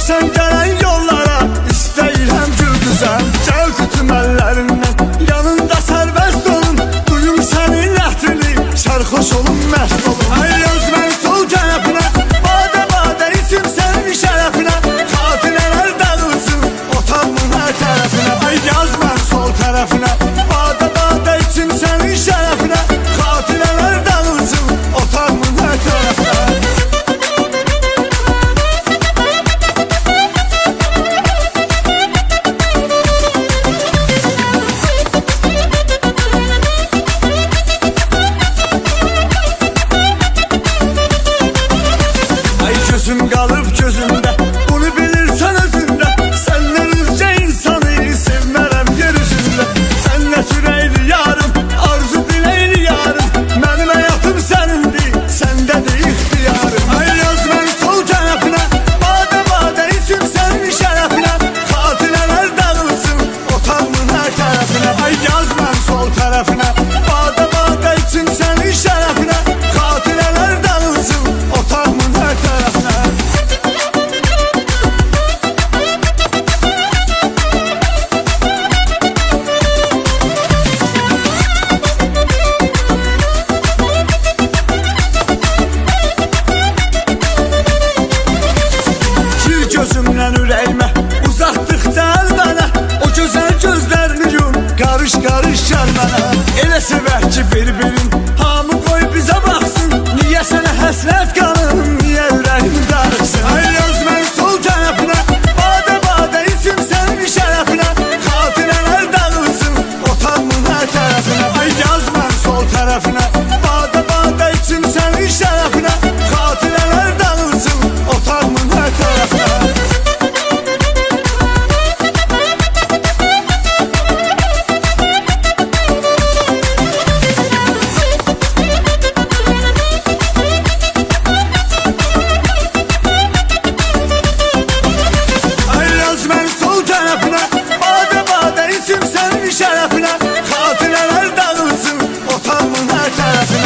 Sen gelen yollara istəyirəm güldüzəm. Gəl tutum əllərindən, yanında sərbəst olun. Duyum sənin ləhtini, sərxoş olun, məst olun. Ay yaz mən sol tərəfinə, badə badə içim sənin şərəfinə. Xatirələr dağılsın otağımın hər tərəfinə. Ay yaz mən sol tərəfinə, badə badə içim sənin şərəfinə. Xatirələr dağılsın otağımın hər tərəfinə. Gözüm qalıb gözümdə, bunu bilirsən özündə. Səndən üzcə insanı sevmərəm yer üzündə. Sənnət ürəkli yarım, arzu diləkli yarım. Mənim həyatım sənindir, səndədir ixtiyarım. Ay yaz mən sol tərəfinə, badə badə içim sənin şərəfinə. Xatirələr dağılsın otağımın hər tərəfinə. Ay yaz mən sol tərəfinə, badə badə içim sənin şərəfinə. Xatirələr dağılsın otağımın hər tərəfinə. Gözümdən ürəyimə uzatdıqca əl mənə, o gözəl gözlərini yum, qarış qarış gəl mənə. Elə sevək ki bir-birin hamı qoy bizə baxsın. Niyə sənə həsrət qalım, niyə ürəyim darıxsın. Ay yaz mən sol tərəfinə, badə badə içim sənin şərəfinə. Xatirələr dağılsın otağımın hər tərəfinə. Ay yaz mən sol tərəfinə, badə badə içim sənin şərəfinə. Xatirələr dağılsın otağımın hər tərəfinə. Şərəfinə, xatirələr dağılsın otağımın hər tərəfinə.